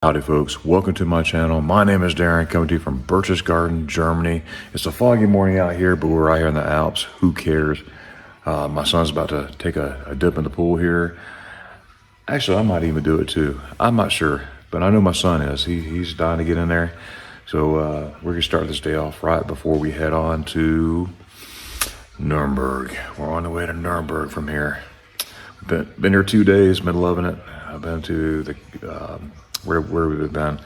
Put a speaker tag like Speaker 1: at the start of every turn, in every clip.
Speaker 1: Howdy folks, welcome to my channel. My name is Darion, coming to you from Berchtesgaden, Germany. It's a foggy morning out here, but we're right here in the Alps. Who cares? My son's about to take a dip in the pool here. Actually, I might even do it too. I'm not sure, but I know my son is. He's dying to get in there. So we're gonna start this day off right before we head on to Nuremberg. We're on the way to Nuremberg from here. Been here 2 days, been loving it. I've been to the where we've been.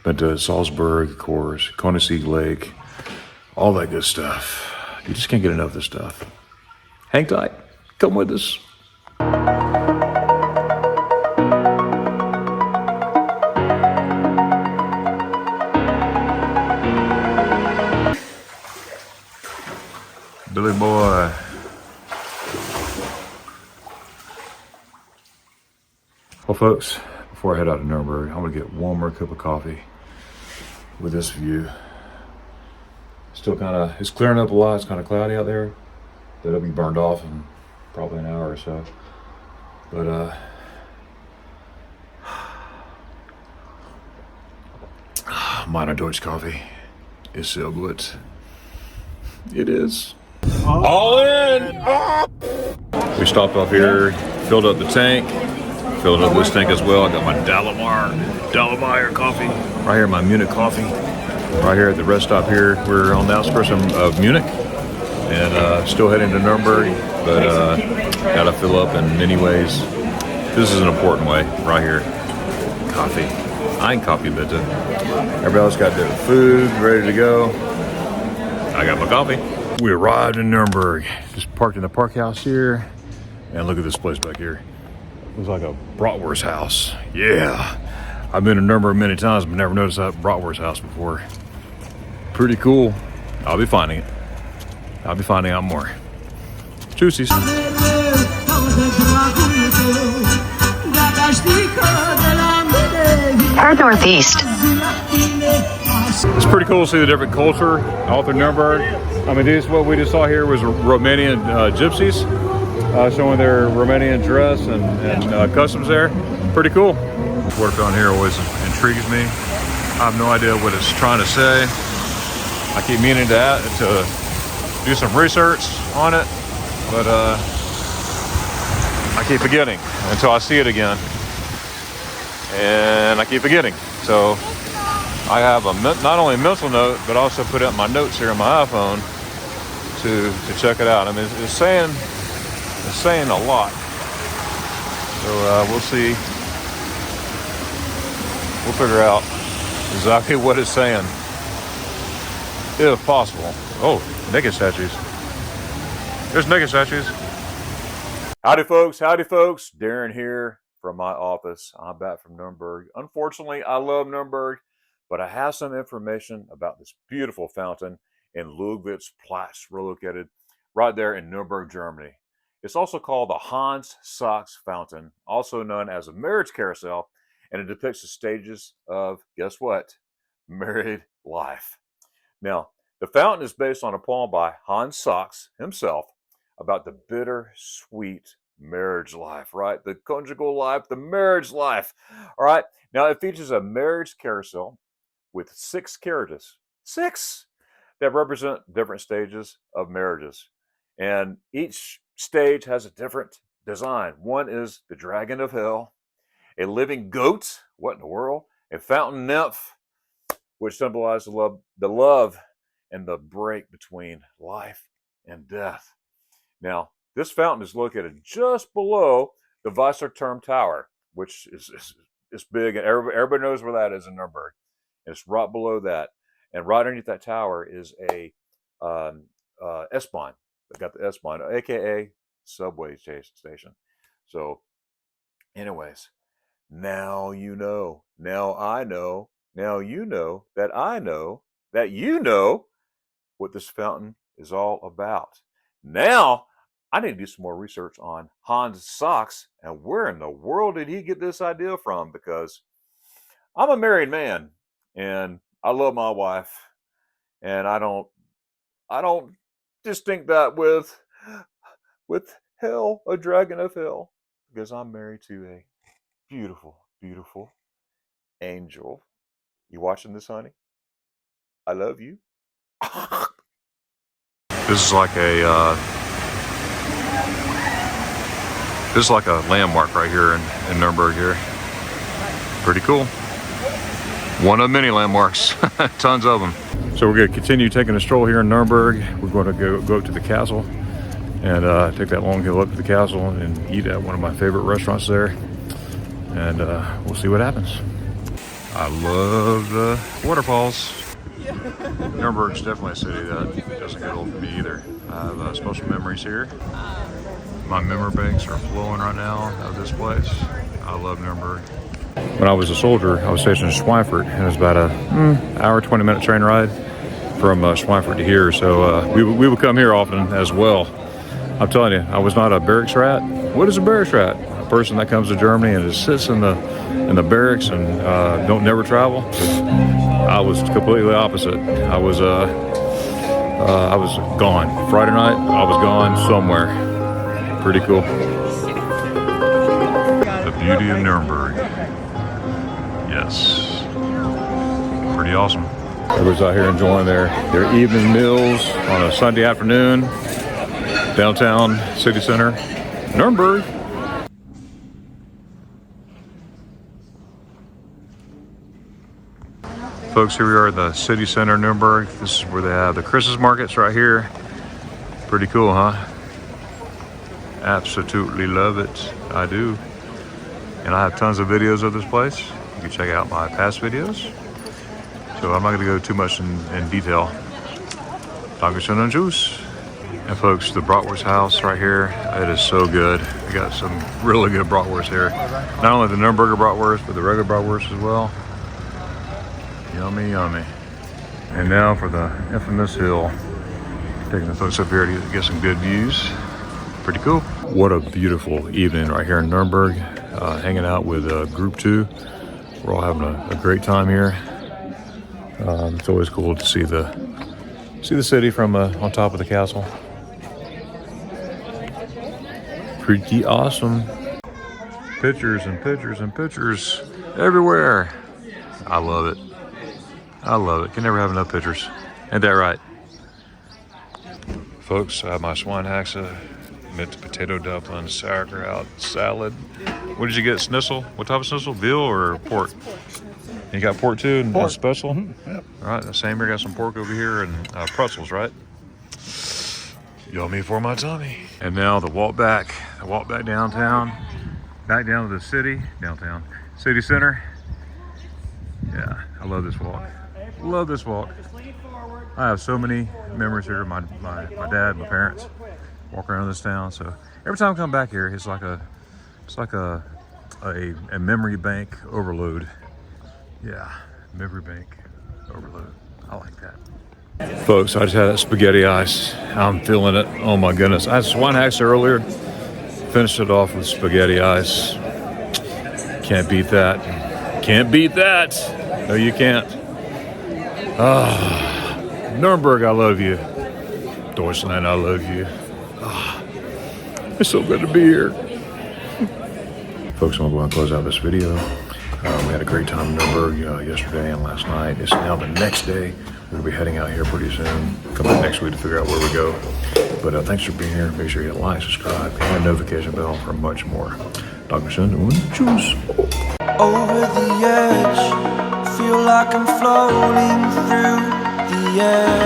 Speaker 1: Been to Salzburg, of course, Koenigsegg Lake, all that good stuff. You just can't get enough of this stuff. Hang tight, come with us. Billy boy. Well, folks, before I head out to Nuremberg, I'm gonna get one more cup of coffee with this view. Still it's clearing up a lot. It's kind of cloudy out there. That'll be burned off in probably an hour or so. But meine Deutsch coffee is so good. It is. All in! We stopped off here, filled up the tank, filled up this tank as well. I got my Dallmayr coffee right here, my Munich coffee right here at the rest stop here. We're on the outskirts of Munich and still heading to Nuremberg, but gotta fill up in many ways. This is an important way right here. Coffee. Ein coffee bitte. Everybody else got their food ready to go. I got my coffee. We arrived in Nuremberg. Just parked in the park house here, and look at this place back here. Looks like a bratwurst house. Yeah. I've been to Nuremberg many times, but never noticed that bratwurst house before. Pretty cool. I'll be finding it. I'll be finding out more. Tschüssis.
Speaker 2: Head northeast.
Speaker 1: It's pretty cool to see the different culture all through Nuremberg. I mean, what we just saw here was Romanian gypsies showing their Romanian dress and customs there. Pretty cool. What I found here always intrigues me. I have no idea what it's trying to say. I keep meaning to do some research on it, but I keep forgetting until I see it again, and I keep forgetting. So I have not only a mental note, but also put out my notes here on my iPhone to check it out. I mean, it's saying a lot. So we'll see. We'll figure out exactly what it's saying, if possible. Oh, naked statues. There's naked statues. Howdy folks, Darren here from my office. I'm back from Nuremberg. Unfortunately, I love Nuremberg, but I have some information about this beautiful fountain in Ludwigsplatz, located right there in Nuremberg, Germany. It's also called the Hans Sachs Fountain, also known as a marriage carousel, and it depicts the stages of, guess what? Married life. Now, the fountain is based on a poem by Hans Sachs himself about the bittersweet marriage life, right? The conjugal life, the marriage life. All right. Now, it features a marriage carousel with 6 carriages, 6, that represent different stages of marriages. And each stage has a different design. One is the dragon of hell, a living goat, what in the world? A fountain nymph, which symbolizes the love and the break between life and death. Now, this fountain is located just below the Wasserturm Tower, which is big, and everybody knows where that is in Nuremberg. And it's right below that, and right underneath that tower is a S-Bahn. They got the S-Bahn, aka subway station. So, anyways, now you know. Now I know. Now you know that I know that you know what this fountain is all about. Now, I need to do some more research on Hans Sachs and where in the world did he get this idea from, because I'm a married man and I love my wife, and I don't distinct that with hell, a dragon of hell, because I'm married to a beautiful, beautiful Angel, you watching this, honey? I love you. This is like a landmark right here in Nuremberg here. Pretty cool. One of many landmarks. Tons of them. So we're going to continue taking a stroll here in Nuremberg. We're going to go up to the castle and take that long hill up to the castle and eat at one of my favorite restaurants there. And we'll see what happens. I love the waterfalls. Nuremberg's definitely a city that doesn't get old for me either. I have special memories here. My memory banks are flowing right now of this place. I love Nuremberg. When I was a soldier, I was stationed in Schweinfurt, and it was about an hour, 20-minute train ride from Schweinfurt to here. So we would come here often as well. I'm telling you, I was not a barracks rat. What is a barracks rat? A person that comes to Germany and just sits in the barracks and never travel. I was completely opposite. I was gone. Friday night, I was gone somewhere. Pretty cool. The beauty of Nuremberg. Yes. Pretty awesome. Everybody's out here enjoying their evening meals on a Sunday afternoon. Downtown city center, Nuremberg. Folks, here we are at the city center, Nuremberg. This is where they have the Christmas markets right here. Pretty cool, huh? Absolutely love it. I do. And I have tons of videos of this place. You can check out my past videos. So I'm not gonna go too much in detail. Dankeschön und tschüss. And folks, the bratwurst house right here, it is so good. We got some really good bratwurst here. Not only the Nuremberger bratwurst, but the regular bratwurst as well. Yummy, yummy. And now for the infamous hill. Taking the folks up here to get some good views. Pretty cool. What a beautiful evening right here in Nuremberg. Hanging out with Group 2. We're all having a great time here. It's always cool to see the city from on top of the castle. Pretty awesome. Pictures and pictures and pictures everywhere. I love it. I love it. Can never have enough pictures. Ain't that right? Folks, I have my Schweinhaxe, mint potato dumplings, sauerkraut, salad. What did you get? Schnitzel? What type of schnitzel? Veal or pork? You got pork too and pork. Special? Mm-hmm. Yep. All right, the same here. Got some pork over here and pretzels, right? Yummy for my tummy. And now the walk back downtown, back down to the city center. Yeah, I love this walk. Love this walk. I have so many memories here. My dad, my parents walk around this town. So every time I come back here, it's like a memory bank overload. Yeah, memory bank overload. I like that. Folks, I just had that spaghetti ice. I'm feeling it. Oh my goodness. I had Schweinhaxe earlier. Finished it off with spaghetti ice. Can't beat that. Can't beat that. No, you can't. Nuremberg, I love you. Deutschland, I love you. It's so good to be here. Folks, I'm going to go and close out this video. We had a great time in Nuremberg yesterday and last night. It's now the next day. We're going to be heading out here pretty soon. Come back next week to figure out where we go. But thanks for being here. Make sure you hit like, subscribe, and notification bell for much more. Dankeschön und tschüss.
Speaker 2: Over the edge, feel like I'm floating through the air.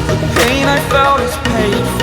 Speaker 2: The pain I felt is paid for.